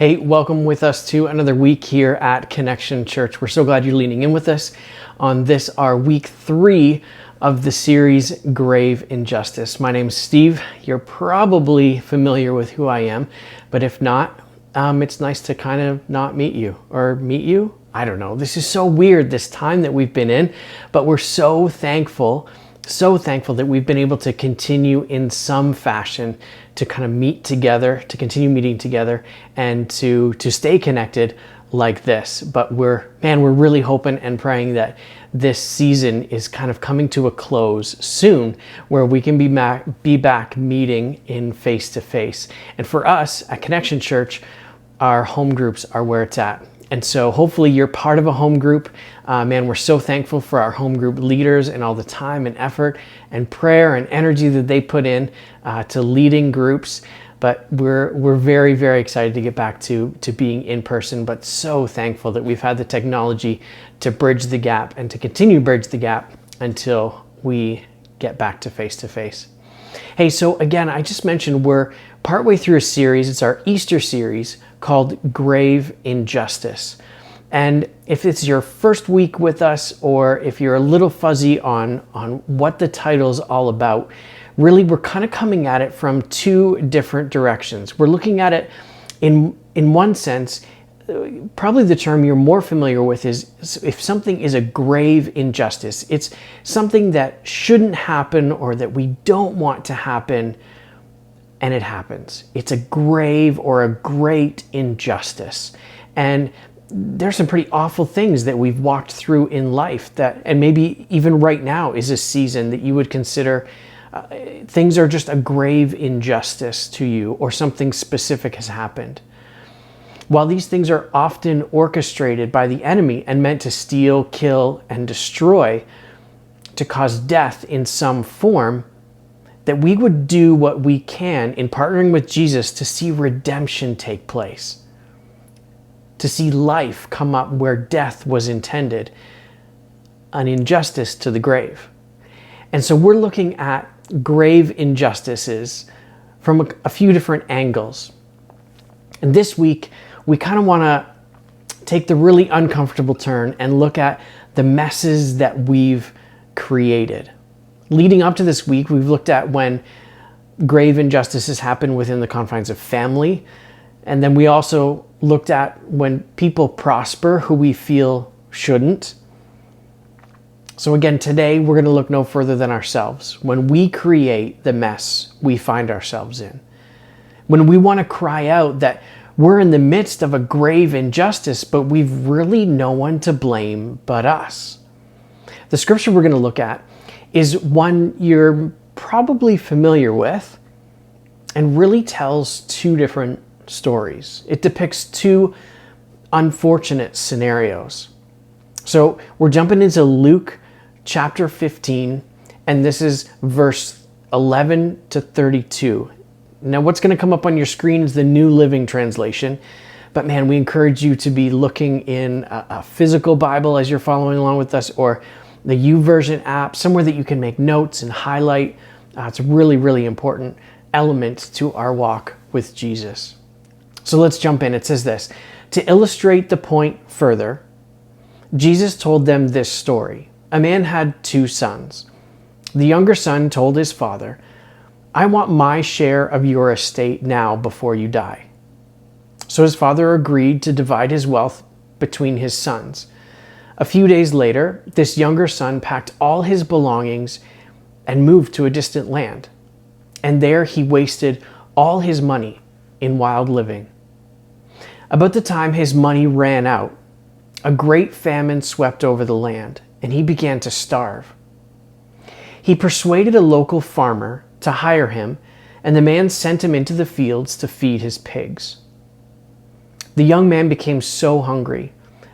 Hey, welcome with us to another week here at Connection Church. We're so glad you're leaning in with us on this, our week 3 of the series Grave Injustice. My name's Steve. You're probably familiar with who I am, but if not, it's nice to kind of not meet you or meet you. I don't know. This is so weird, this time that we've been in, but we're so thankful that we've been able to continue in some fashion to kind of meet together, to continue meeting together, and to stay connected like this. But we're really hoping and praying that this season is kind of coming to a close soon, where we can be back meeting in face-to-face. And for us at Connection Church, our home groups are where it's at. And so hopefully you're part of a home group. We're so thankful for our home group leaders and all the time and effort and prayer and energy that they put in to leading groups. But we're very, very excited to get back to being in person, but so thankful that we've had the technology to bridge the gap and to continue to bridge the gap until we get back to face. Hey, so again, I just mentioned we're partway through a series. It's our Easter series called Grave Injustice. And if it's your first week with us, or if you're a little fuzzy on what the title's all about, really we're kind of coming at it from two different directions. We're looking at it in one sense, probably the term you're more familiar with is if something is a grave injustice. It's something that shouldn't happen or that we don't want to happen, and it happens. It's a grave or a great injustice. And there's some pretty awful things that we've walked through in life that, and maybe even right now is a season that you would consider things are just a grave injustice to you, or something specific has happened. While these things are often orchestrated by the enemy and meant to steal, kill, and destroy, to cause death in some form, that we would do what we can in partnering with Jesus to see redemption take place, to see life come up where death was intended, an injustice to the grave. And so we're looking at grave injustices from a few different angles. And this week, we kind of want to take the really uncomfortable turn and look at the messes that we've created. Leading up to this week, we've looked at when grave injustices happen within the confines of family. And then we also looked at when people prosper who we feel shouldn't. So again, today we're going to look no further than ourselves. When we create the mess we find ourselves in. When we want to cry out that we're in the midst of a grave injustice, but we've really no one to blame but us. The scripture we're going to look at is one you're probably familiar with and really tells two different stories. It depicts two unfortunate scenarios. So we're jumping into Luke chapter 15, and this is verse 11 to 32. Now, what's going to come up on your screen is the New Living Translation. But man, we encourage you to be looking in a physical Bible as you're following along with us, or the YouVersion app, somewhere that you can make notes and highlight. It's a really, really important element to our walk with Jesus. So let's jump in. It says this: to illustrate the point further, Jesus told them this story. A man had 2 sons. The younger son told his father, "I want my share of your estate now before you die." So his father agreed to divide his wealth between his sons. A few days later, this younger son packed all his belongings and moved to a distant land. And there he wasted all his money in wild living. About the time his money ran out, a great famine swept over the land, and he began to starve. He persuaded a local farmer to hire him, and the man sent him into the fields to feed his pigs. The young man became so hungry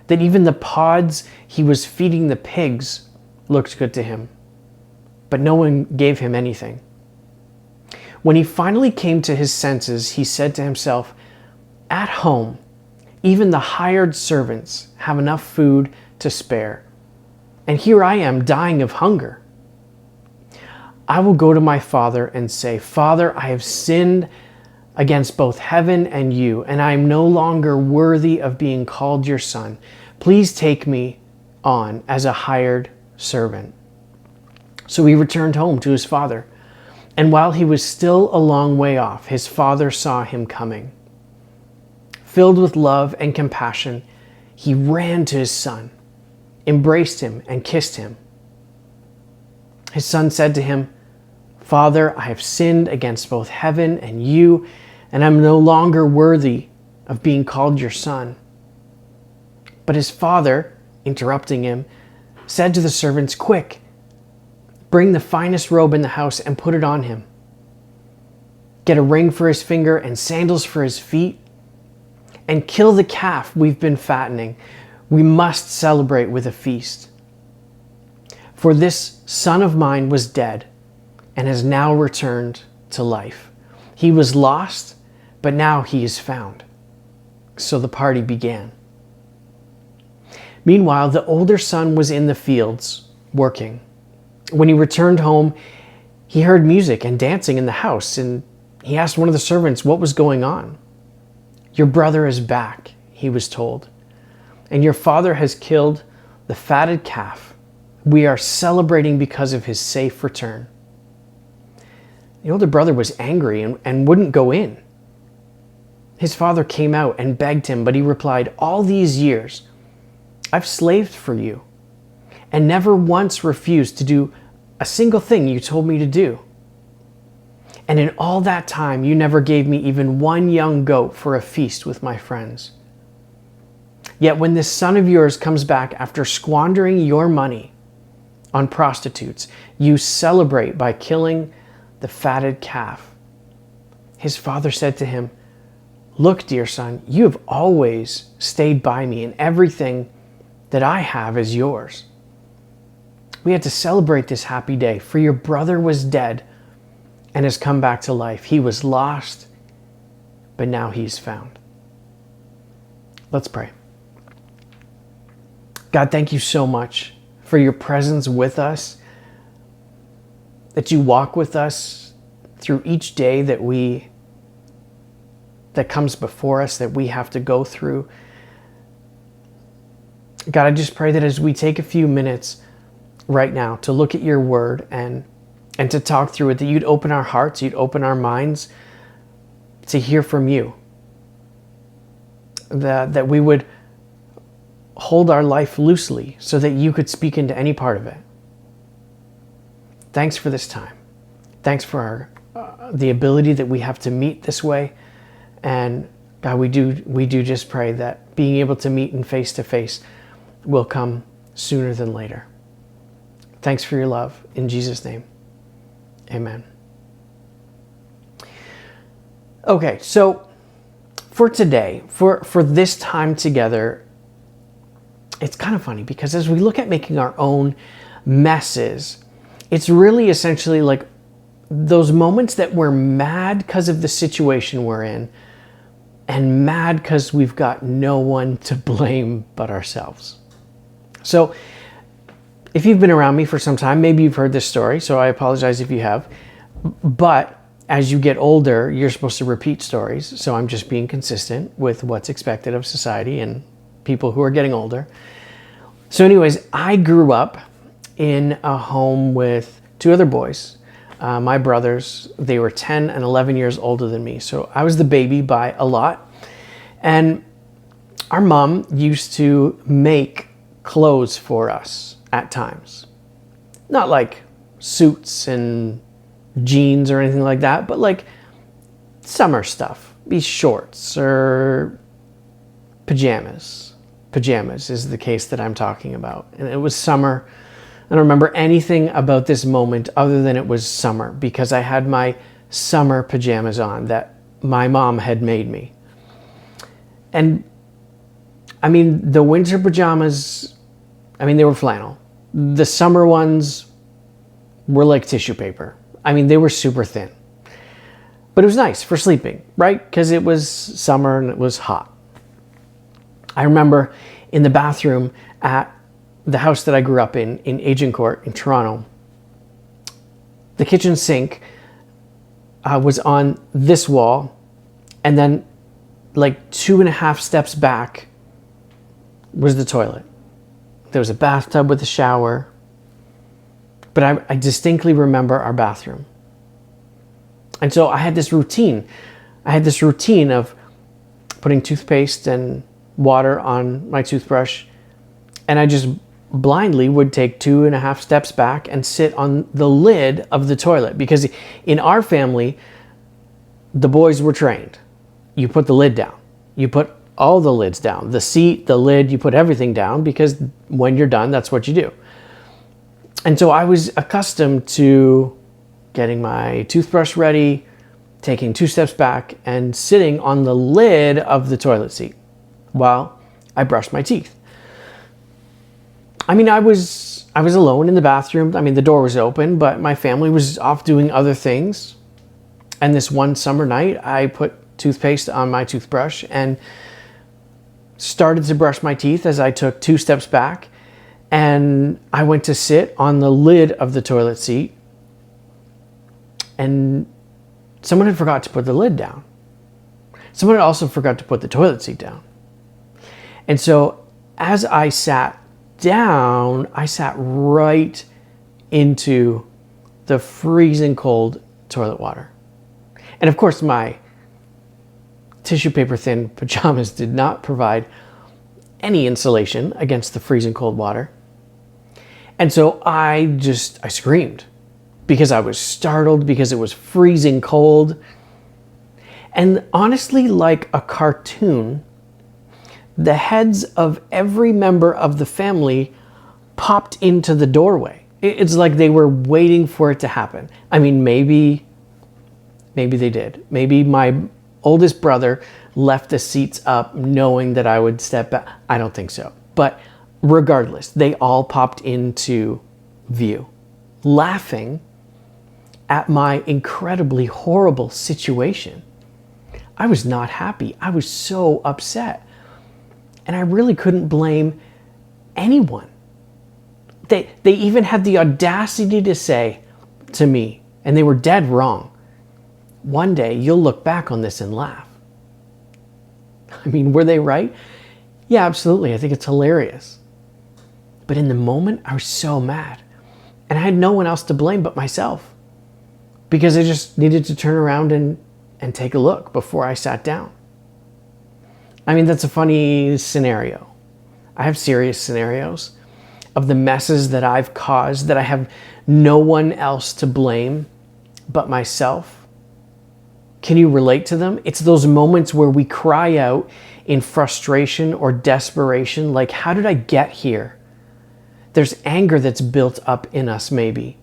that even the pods he was feeding the pigs looked good to him, but no one gave him anything. When he finally came to his senses, he said to himself, "At home, even the hired servants have enough food to spare, and here I am dying of hunger. I will go to my father and say, 'Father, I have sinned against both heaven and you, and I am no longer worthy of being called your son. Please take me on as a hired servant." So he returned home to his father. And while he was still a long way off, his father saw him coming. Filled with love and compassion, he ran to his son, embraced him, and kissed him. His son said to him, "Father, I have sinned against both heaven and you, and I'm no longer worthy of being called your son." But his father, interrupting him, said to the servants, "Quick, bring the finest robe in the house and put it on him. Get a ring for his finger and sandals for his feet, and kill the calf we've been fattening. We must celebrate with a feast. For this son of mine was dead and has now returned to life. He was lost, but now he is found." So the party began. Meanwhile, the older son was in the fields working. When he returned home, he heard music and dancing in the house, and he asked one of the servants what was going on. "Your brother is back," he was told, "and your father has killed the fatted calf. We are celebrating because of his safe return." The older brother was angry and wouldn't go in. His father came out and begged him, but he replied, "All these years, I've slaved for you and never once refused to do a single thing you told me to do. And in all that time, you never gave me even one young goat for a feast with my friends. Yet when this son of yours comes back after squandering your money on prostitutes, you celebrate by killing the fatted calf." His father said to him, "Look, dear son, you have always stayed by me, and everything that I have is yours. We had to celebrate this happy day, for your brother was dead and has come back to life. He was lost, but now he's found." Let's pray. God, thank you so much for your presence with us, that you walk with us through each day that comes before us, that we have to go through. God, I just pray that as we take a few minutes right now to look at your word and to talk through it, that you'd open our hearts, you'd open our minds to hear from you. That we would hold our life loosely so that you could speak into any part of it. Thanks for this time. Thanks for the ability that we have to meet this way. And God, we do just pray that being able to meet in face to face will come sooner than later. Thanks for your love. In Jesus' name, amen. Okay, so for today, for this time together, it's kind of funny because as we look at making our own messes, it's really essentially like those moments that we're mad because of the situation we're in and mad because we've got no one to blame but ourselves. So if you've been around me for some time, maybe you've heard this story, so I apologize if you have. But as you get older, you're supposed to repeat stories, so I'm just being consistent with what's expected of society and people who are getting older. So anyways, I grew up in a home with two other boys. My brothers, they were 10 and 11 years older than me, so I was the baby by a lot. And our mom used to make clothes for us at times. Not like suits and jeans or anything like that, but like summer stuff. Be shorts or pajamas. Pajamas is the case that I'm talking about. And it was summer. I don't remember anything about this moment other than it was summer because I had my summer pajamas on that my mom had made me. And I mean, the winter pajamas, they were flannel. The summer ones were like tissue paper. They were super thin. But it was nice for sleeping, right? Because it was summer and it was hot. I remember in the bathroom at the house that I grew up in Agincourt in Toronto, the kitchen sink was on this wall And then like 2.5 steps back was the toilet. There was a bathtub with a shower. But I distinctly remember our bathroom. And so I had this routine. I had this routine of putting toothpaste and water on my toothbrush. And I just blindly would take 2.5 steps back and sit on the lid of the toilet. Because in our family, the boys were trained. You put the lid down. You put all the lids down. The seat, the lid, you put everything down because when you're done, that's what you do. And so I was accustomed to getting my toothbrush ready, taking 2 steps back, and sitting on the lid of the toilet seat while I brushed my teeth. I mean, I was alone in the bathroom. I mean, the door was open, but my family was off doing other things. And this one summer night, I put toothpaste on my toothbrush and started to brush my teeth as I took 2 steps back. And I went to sit on the lid of the toilet seat, and someone had forgot to put the lid down. Someone had also forgot to put the toilet seat down. And so as I sat down, I sat right into the freezing cold toilet water. And of course, my tissue paper thin pajamas did not provide any insulation against the freezing cold water. And so I screamed because I was startled, because it was freezing cold. And honestly, like a cartoon, the heads of every member of the family popped into the doorway. It's like they were waiting for it to happen. I mean, maybe they did. Maybe my oldest brother left the seats up knowing that I would step back. I don't think so. But regardless, they all popped into view, laughing at my incredibly horrible situation. I was not happy. I was so upset. And I really couldn't blame anyone. They even had the audacity to say to me, and they were dead wrong, one day you'll look back on this and laugh. I mean, were they right? Yeah, absolutely. I think it's hilarious. But in the moment, I was so mad. And I had no one else to blame but myself. Because I just needed to turn around and take a look before I sat down. I mean, that's a funny scenario. I have serious scenarios of the messes that I've caused that I have no one else to blame but myself. Can you relate to them? It's those moments where we cry out in frustration or desperation, like, how did I get here? There's anger that's built up in us, maybe.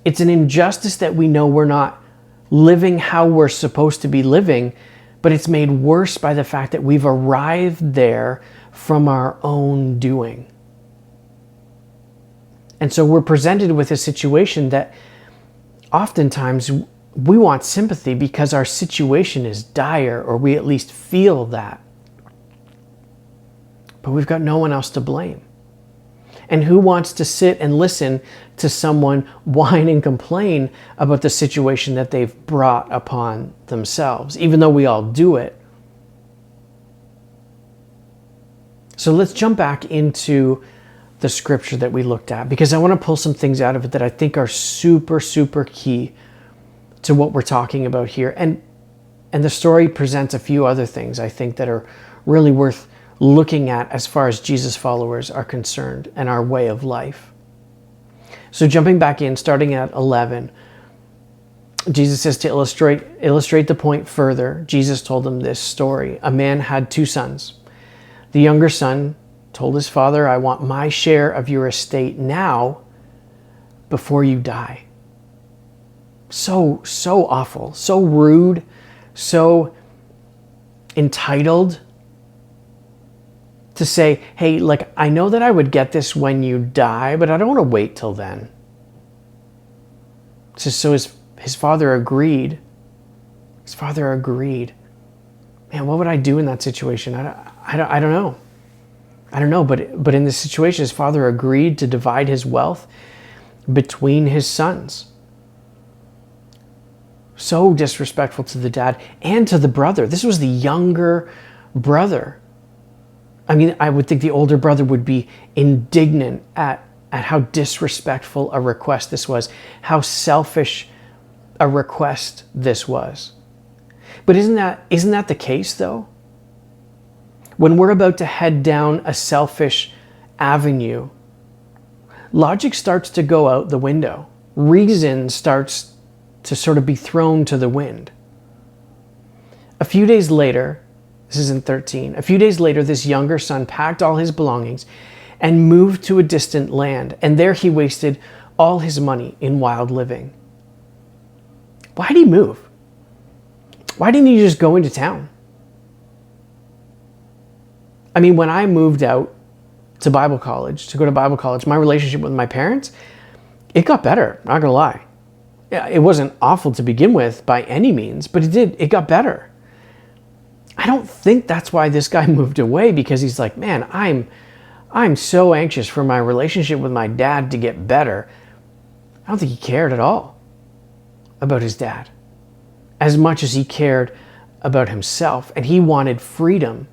It's an injustice that we know we're not living how we're supposed to be living, but it's made worse by the fact that we've arrived there from our own doing. And so we're presented with a situation that oftentimes we want sympathy because our situation is dire, or we at least feel that. But we've got no one else to blame. And who wants to sit and listen to someone whine and complain about the situation that they've brought upon themselves, even though we all do it? So let's jump back into the scripture that we looked at, because I want to pull some things out of it that I think are super, super key to what we're talking about here. And the story presents a few other things I think that are really worth looking at as far as Jesus followers are concerned and our way of life. So jumping back in, starting at 11, Jesus says, to illustrate the point further, Jesus told them this story. A man had 2 sons. The younger son told his father, I want my share of your estate now before you die. So awful, so rude, so entitled to say, hey, like, I know that I would get this when you die, but I don't want to wait till then. So his father agreed. His father agreed. Man, what would I do in that situation? I don't know. I don't know, but in this situation, his father agreed to divide his wealth between his sons. So disrespectful to the dad and to the brother. This was the younger brother. I mean, I would think the older brother would be indignant at how disrespectful a request this was, how selfish a request this was. But isn't that the case though? When we're about to head down a selfish avenue, logic starts to go out the window. Reason starts to sort of be thrown to the wind. A few days later, this is in 13, a few days later, this younger son packed all his belongings and moved to a distant land, and there he wasted all his money in wild living. Why did he move? Why didn't he just go into town? I mean, when I moved out to go to Bible college, my relationship with my parents, it got better, not gonna lie. It wasn't awful to begin with by any means, but it got better. I don't think that's why this guy moved away, because he's like, man, I'm so anxious for my relationship with my dad to get better. I don't think he cared at all about his dad as much as he cared about himself, and he wanted freedom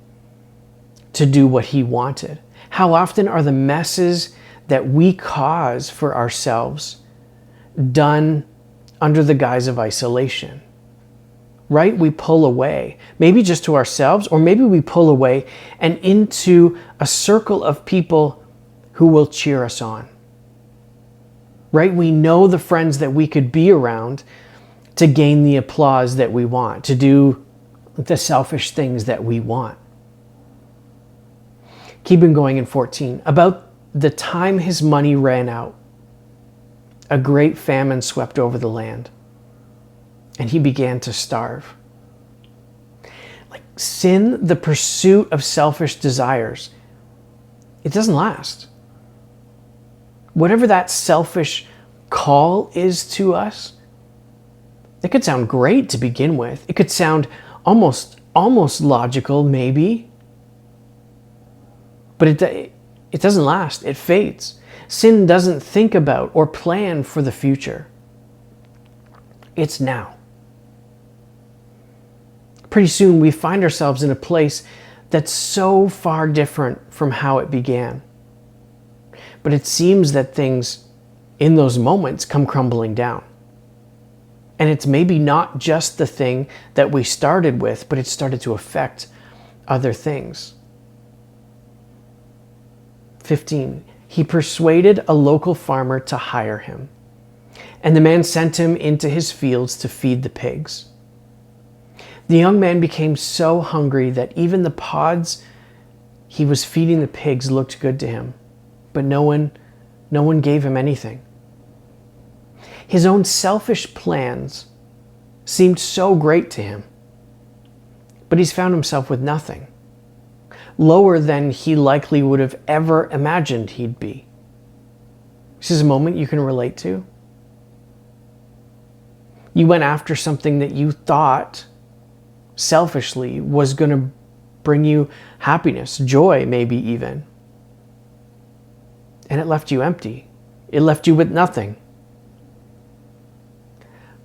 to do what he wanted. How often are the messes that we cause for ourselves done under the guise of isolation? Right? We pull away, maybe just to ourselves, or maybe we pull away and into a circle of people who will cheer us on. Right? We know the friends that we could be around to gain the applause that we want, to do the selfish things that we want. Keeping going in 14. About the time his money ran out, a great famine swept over the land, and he began to starve. Like sin, the pursuit of selfish desires, it doesn't last. Whatever that selfish call is to us, it could sound great to begin with. It could sound almost logical, maybe. But it doesn't last. It fades. Sin doesn't think about or plan for the future. It's now. Pretty soon we find ourselves in a place that's so far different from how it began. But it seems that things in those moments come crumbling down. And it's maybe not just the thing that we started with, but it started to affect other things. 15. He persuaded a local farmer to hire him, and the man sent him into his fields to feed the pigs. The young man became so hungry that even the pods he was feeding the pigs looked good to him, but no one gave him anything. His own selfish plans seemed so great to him, but he's found himself with nothing, lower than he likely would have ever imagined he'd be. This is a moment you can relate to. You went after something that you thought selfishly was going to bring you happiness, joy, maybe even. And it left you empty. It left you with nothing.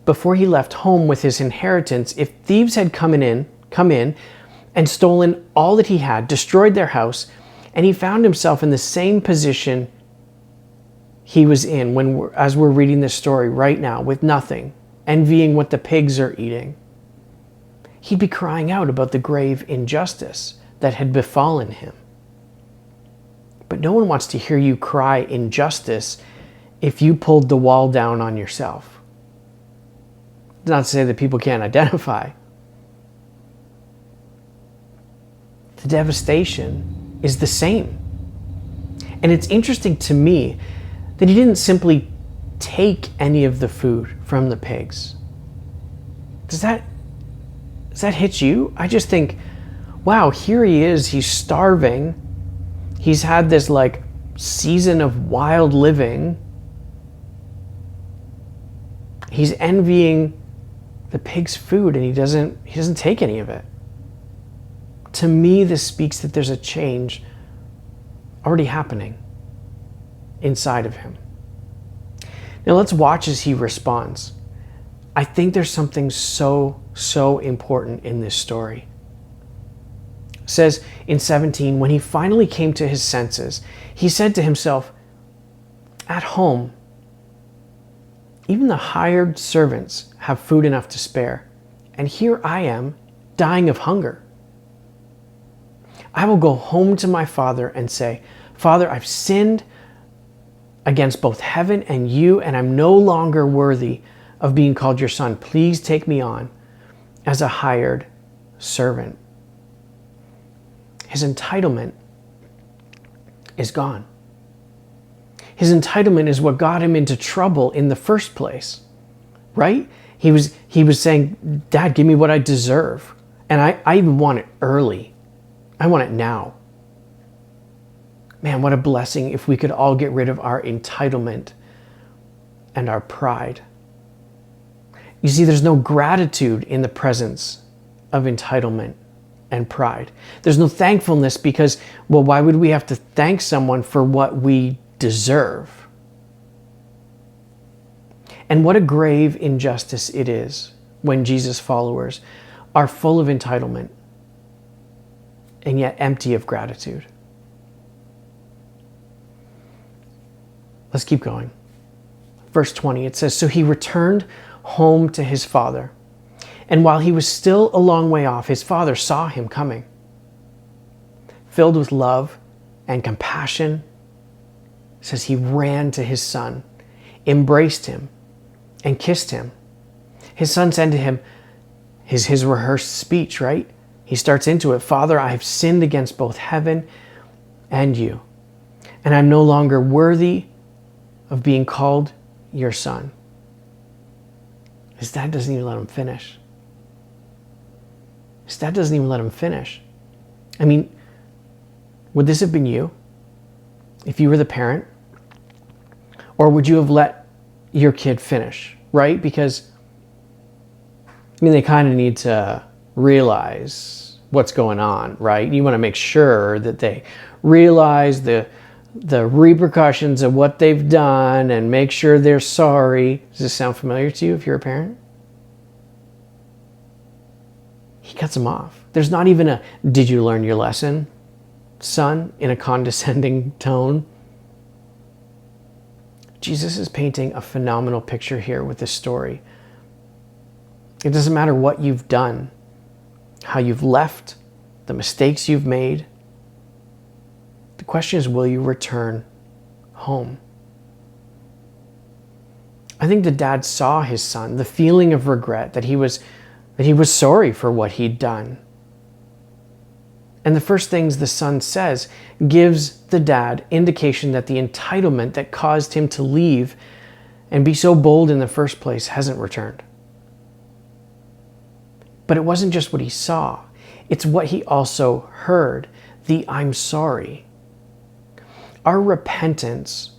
Before he left home with his inheritance, if thieves had come in and stolen all that he had, destroyed their house, and he found himself in the same position he was in as we're reading this story right now, with nothing, envying what the pigs are eating, he'd be crying out about the grave injustice that had befallen him. But no one wants to hear you cry injustice if you pulled the wall down on yourself. Not to say that people can't identify. The devastation is the same. And it's interesting to me that he didn't simply take any of the food from the pigs. Does that hit you? I just think, wow, here he is, he's starving. He's had this season of wild living. He's envying the pig's food, and he doesn't take any of it. To me, this speaks that there's a change already happening inside of him. Now let's watch as he responds. I think there's something so important in this story. It says in 17, when he finally came to his senses, he said to himself, at home, even the hired servants have food enough to spare, and here I am, dying of hunger. I will go home to my father and say, Father, I've sinned against both heaven and you, and I'm no longer worthy of being called your son. Please take me on as a hired servant. His entitlement is gone. His entitlement is what got him into trouble in the first place, right? He was saying, Dad, give me what I deserve. And I even want it early. I want it now. Man, what a blessing if we could all get rid of our entitlement and our pride. You see, there's no gratitude in the presence of entitlement and pride. There's no thankfulness because, well, why would we have to thank someone for what we deserve? And what a grave injustice it is when Jesus' followers are full of entitlement and yet empty of gratitude. Let's keep going. Verse 20, it says, so he returned home to his father. And while he was still a long way off, his father saw him coming. Filled with love and compassion, it says he ran to his son, embraced him, and kissed him. His son said to him, his rehearsed speech, right? He starts into it, Father, I have sinned against both heaven and you, and I'm no longer worthy of being called your son. His dad doesn't even let him finish. His dad doesn't even let him finish. I mean, would this have been you if you were the parent? Or would you have let your kid finish, right? Because, I mean, they kind of need to realize what's going on, right? You want to make sure that they realize the repercussions of what they've done and make sure they're sorry. Does this sound familiar to you if you're a parent? He cuts him off. There's not even a, did you learn your lesson, son, in a condescending tone. Jesus is painting a phenomenal picture here with this story. It doesn't matter what you've done, how you've left, the mistakes you've made. The question is, will you return home? I think the dad saw his son, the feeling of regret, that he was sorry for what he'd done. And the first things the son says gives the dad indication that the entitlement that caused him to leave and be so bold in the first place hasn't returned. But it wasn't just what he saw. It's what he also heard, the I'm sorry. Our repentance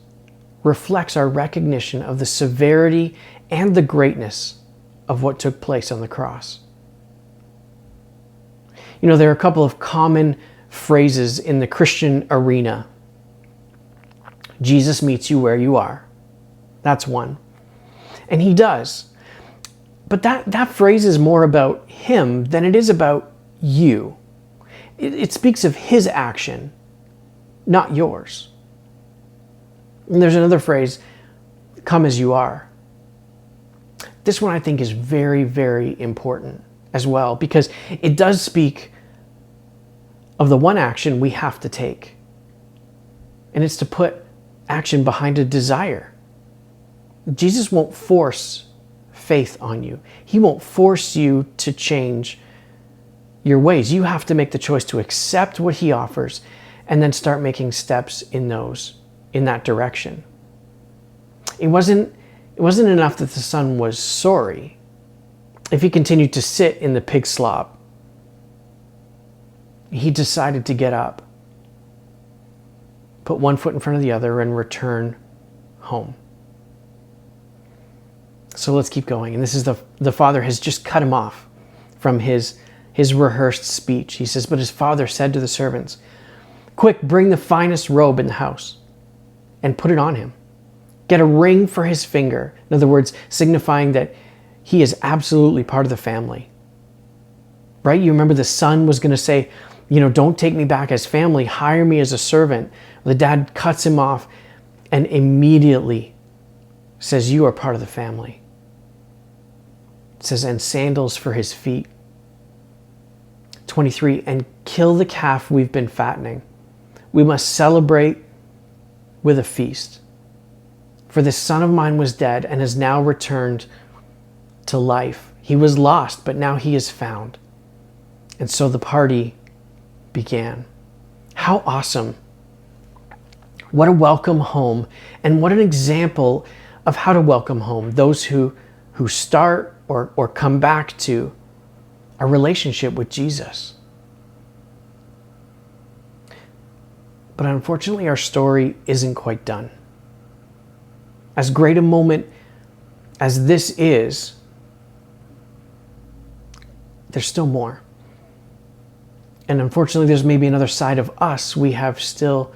reflects our recognition of the severity and the greatness of what took place on the cross. You know, there are a couple of common phrases in the Christian arena. Jesus meets you where you are. That's one. And he does. But that phrase is more about him than it is about you. It speaks of his action, not yours. And there's another phrase, come as you are. This one I think is very, very important as well, because it does speak of the one action we have to take. And it's to put action behind a desire. Jesus won't force faith on you. He won't force you to change your ways. You have to make the choice to accept what he offers and then start making steps in that direction. It wasn't enough that the son was sorry. If he continued to sit in the pig slop, he decided to get up, put one foot in front of the other, and return home. So let's keep going. And this is the father has just cut him off from his rehearsed speech. He says, but his father said to the servants, quick, bring the finest robe in the house and put it on him. Get a ring for his finger. In other words, signifying that he is absolutely part of the family. Right? You remember the son was going to say, don't take me back as family, hire me as a servant. The dad cuts him off and immediately says, you are part of the family. It says, and sandals for his feet. 23, and kill the calf we've been fattening. We must celebrate with a feast. For this son of mine was dead and has now returned to life. He was lost, but now he is found. And so the party began. How awesome. What a welcome home, and what an example of how to welcome home those who start or come back to a relationship with Jesus. But unfortunately, our story isn't quite done. As great a moment as this is, there's still more. And unfortunately, there's maybe another side of us we have still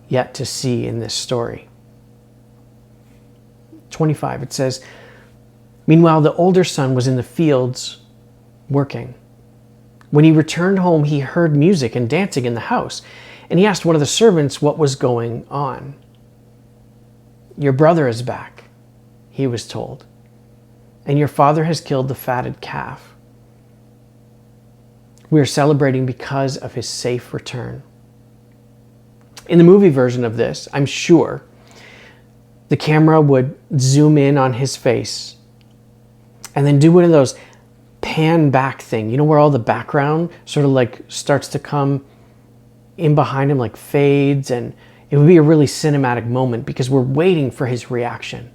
yet to see in this story. 25, it says, meanwhile, the older son was in the fields working. When he returned home, he heard music and dancing in the house, and he asked one of the servants what was going on. Your brother is back, he was told, and your father has killed the fatted calf. We are celebrating because of his safe return. In the movie version of this, I'm sure the camera would zoom in on his face and then do one of those pan back thing, where all the background sort of like starts to come in behind him, like fades, and it would be a really cinematic moment because we're waiting for his reaction.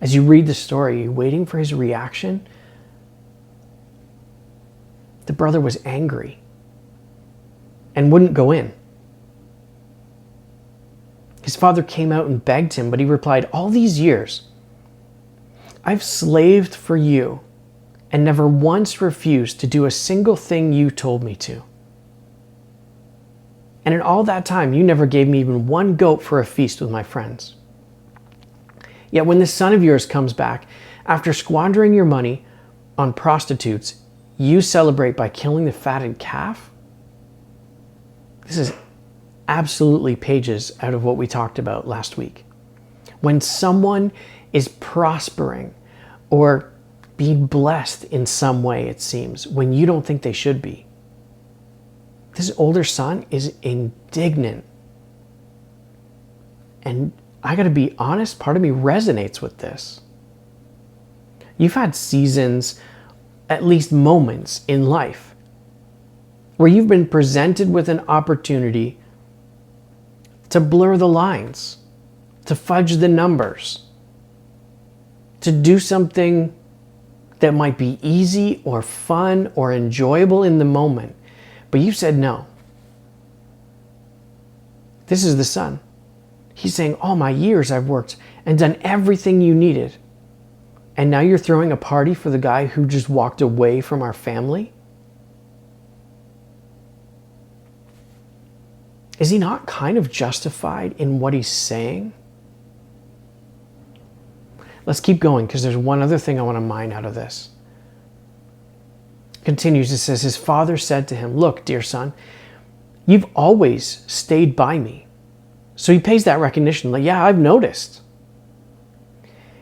As you read the story, you're waiting for his reaction. The brother was angry and wouldn't go in. His father came out and begged him, but he replied, all these years, I've slaved for you and never once refused to do a single thing you told me to. And in all that time, you never gave me even one goat for a feast with my friends. Yet when this son of yours comes back, after squandering your money on prostitutes, you celebrate by killing the fatted calf? This is absolutely pages out of what we talked about last week. When someone is prospering or being blessed in some way, it seems, when you don't think they should be, this older son is indignant. And I gotta be honest, part of me resonates with this. You've had seasons, at least moments in life, where you've been presented with an opportunity to blur the lines, to fudge the numbers, to do something that might be easy or fun or enjoyable in the moment, but you said no. This is the son. He's saying, all my years I've worked and done everything you needed. And now you're throwing a party for the guy who just walked away from our family? Is he not kind of justified in what he's saying? Let's keep going because there's one other thing I want to mine out of this. Continues, it says, his father said to him, look, dear son, you've always stayed by me. So he pays that recognition, like, yeah, I've noticed.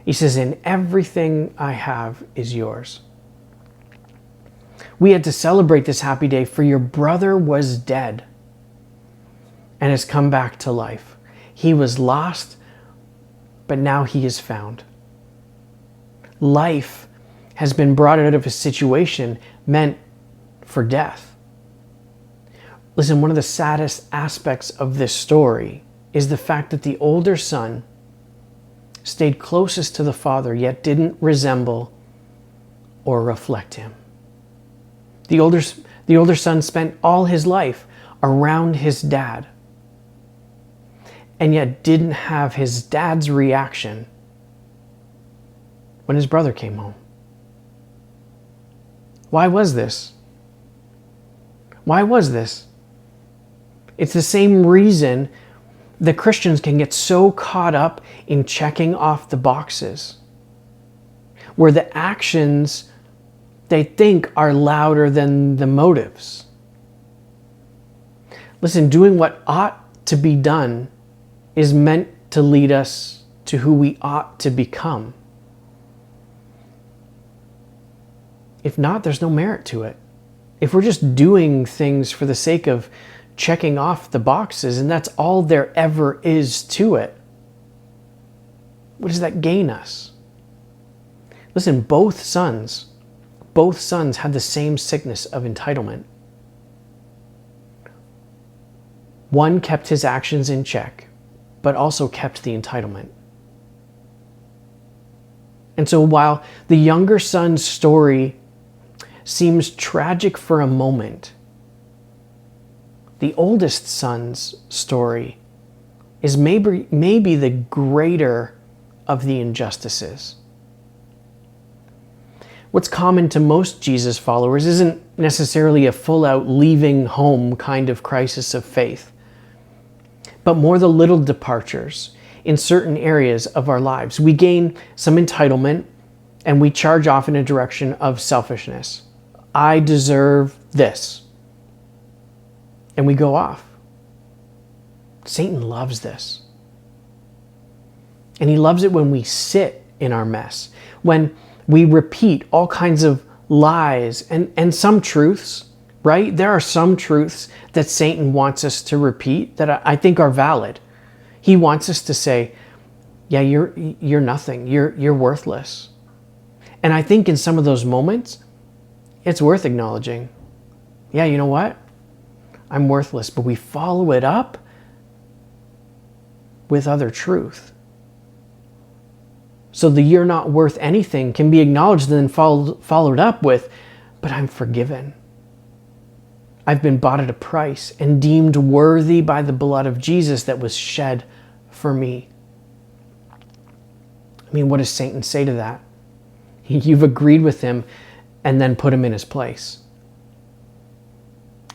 He says, and everything I have is yours. We had to celebrate this happy day, for your brother was dead and has come back to life. He was lost, but now he is found. Life has been brought out of a situation meant for death. Listen, one of the saddest aspects of this story is the fact that the older son stayed closest to the father, yet didn't resemble or reflect him. The older son spent all his life around his dad, and yet didn't have his dad's reaction when his brother came home. Why was this? Why was this? It's the same reason that Christians can get so caught up in checking off the boxes where the actions they think are louder than the motives. Listen, doing what ought to be done is meant to lead us to who we ought to become. If not, there's no merit to it. If we're just doing things for the sake of checking off the boxes and that's all there ever is to it, what does that gain us? Listen, both sons had the same sickness of entitlement. One kept his actions in check, but also kept the entitlement. And so while the younger son's story seems tragic for a moment, the oldest son's story is maybe the greater of the injustices. What's common to most Jesus followers isn't necessarily a full-out leaving home kind of crisis of faith, but more the little departures in certain areas of our lives. We gain some entitlement and we charge off in a direction of selfishness. I deserve this. And we go off. Satan loves this. And he loves it when we sit in our mess, when we repeat all kinds of lies and some truths, right? There are some truths that Satan wants us to repeat that I think are valid. He wants us to say, yeah, you're nothing. You're worthless. And I think in some of those moments, it's worth acknowledging, yeah, you know what? I'm worthless, but we follow it up with other truth. So the you're not worth anything can be acknowledged and then followed up with, but I'm forgiven. I've been bought at a price and deemed worthy by the blood of Jesus that was shed for me. I mean, what does Satan say to that? You've agreed with him and then put him in his place.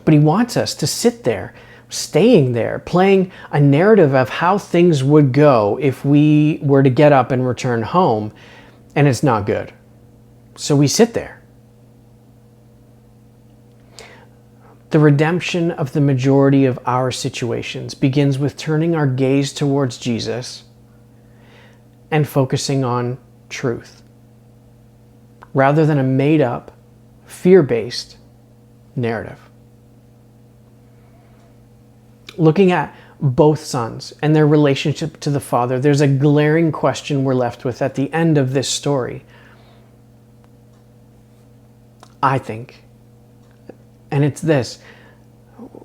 But he wants us to sit there, staying there, playing a narrative of how things would go if we were to get up and return home, and it's not good. So we sit there. The redemption of the majority of our situations begins with turning our gaze towards Jesus and focusing on truth, rather than a made-up, fear-based narrative. Looking at both sons and their relationship to the father, there's a glaring question we're left with at the end of this story, I think. And it's this: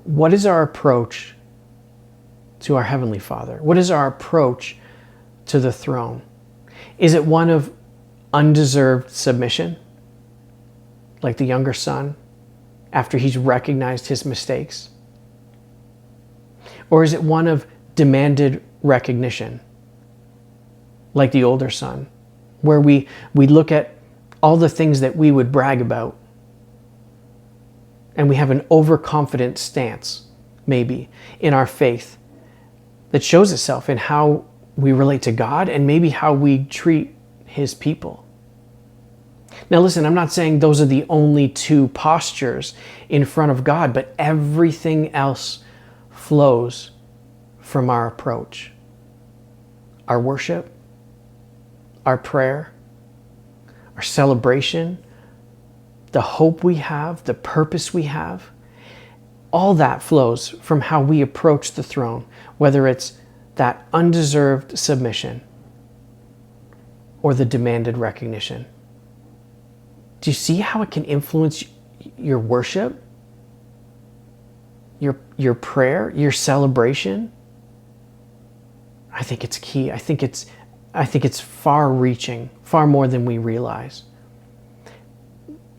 what is our approach to our Heavenly Father? What is our approach to the throne? Is it one of undeserved submission, like the younger son, after he's recognized his mistakes? Or is it one of demanded recognition, like the older son, where we look at all the things that we would brag about, and we have an overconfident stance, maybe, in our faith that shows itself in how we relate to God and maybe how we treat his people? Now listen, I'm not saying those are the only two postures in front of God, but everything else flows from our approach. Our worship, our prayer, our celebration, the hope we have, the purpose we have, all that flows from how we approach the throne, whether it's that undeserved submission or the demanded recognition. Do you see how it can influence your worship? Your prayer, your celebration? I think it's key. I think it's far-reaching, far more than we realize.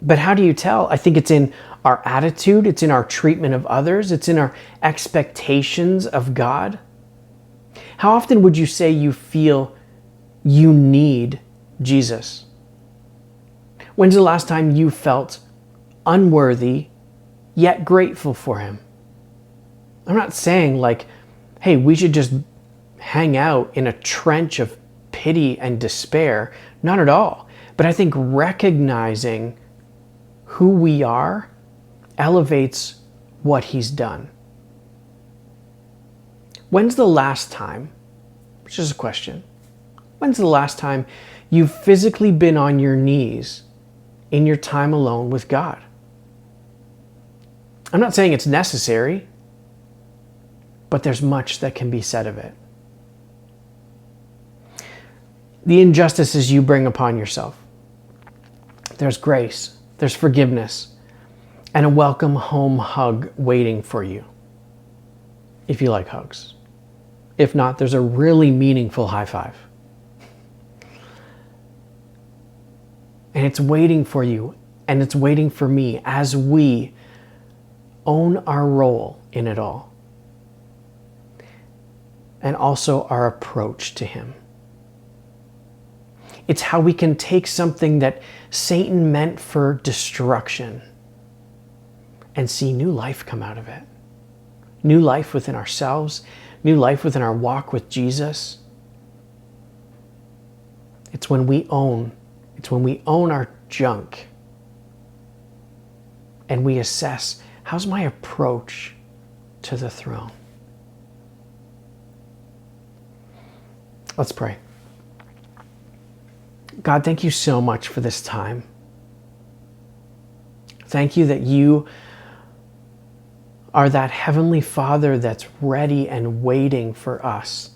But how do you tell? I think it's in our attitude, it's in our treatment of others, it's in our expectations of God. How often would you say you feel you need Jesus? When's the last time you felt unworthy yet grateful for him? I'm not saying like, hey, we should just hang out in a trench of pity and despair. Not at all. But I think recognizing who we are elevates what he's done. When's the last time, which is a question, when's the last time you've physically been on your knees in your time alone with God? I'm not saying it's necessary, but there's much that can be said of it. The injustices you bring upon yourself. There's grace, there's forgiveness, and a welcome home hug waiting for you, if you like hugs. If not, there's a really meaningful high five. And it's waiting for you, and it's waiting for me as we own our role in it all. And also our approach to him. It's how we can take something that Satan meant for destruction and see new life come out of it. New life within ourselves, new life within our walk with Jesus. It's when we own our junk and we assess, how's my approach to the throne? Let's pray. God, thank you so much for this time. Thank you that you are that Heavenly Father that's ready and waiting for us.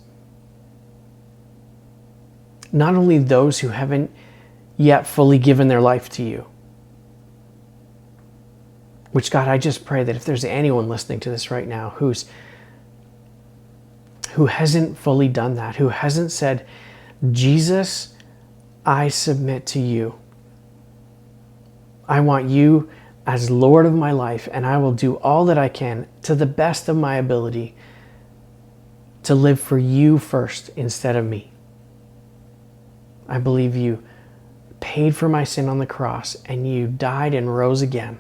Not only those who haven't yet fully given their life to you, which, God, I just pray that if there's anyone listening to this right now who hasn't fully done that, who hasn't said, Jesus, I submit to you. I want you as Lord of my life, and I will do all that I can to the best of my ability to live for you first instead of me. I believe you paid for my sin on the cross and you died and rose again.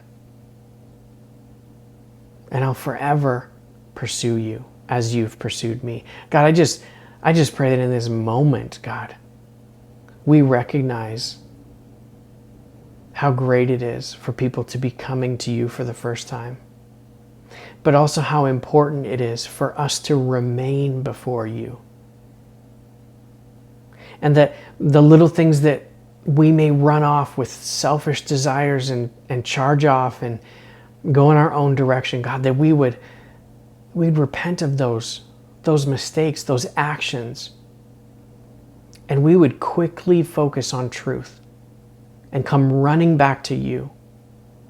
And I'll forever pursue you as you've pursued me. God, I just pray that in this moment, God, we recognize how great it is for people to be coming to you for the first time, but also how important it is for us to remain before you. And that the little things that we may run off with selfish desires and charge off and go in our own direction, God, that we'd repent of those mistakes, those actions, and we would quickly focus on truth and come running back to you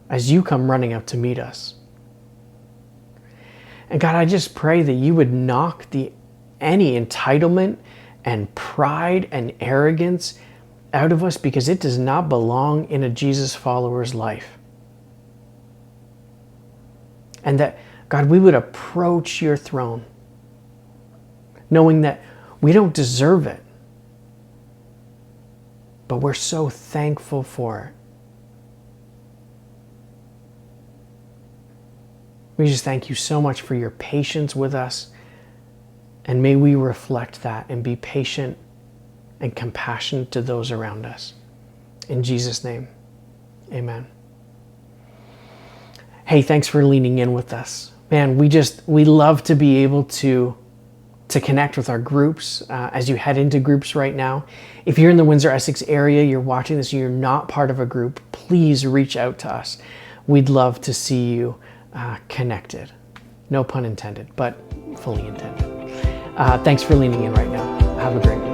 as you come running up to meet us. And God, I just pray that you would knock any entitlement and pride and arrogance out of us, because it does not belong in a Jesus follower's life. And that, God, we would approach your throne knowing that we don't deserve it, but we're so thankful for it. We just thank you so much for your patience with us, and may we reflect that and be patient and compassionate to those around us. In Jesus' name, amen. Hey, thanks for leaning in with us. Man, we love to be able to connect with our groups as you head into groups right now. If you're in the Windsor, Essex area, you're watching this and you're not part of a group, please reach out to us. We'd love to see you connected. No pun intended, but fully intended. Thanks for leaning in right now. Have a great week.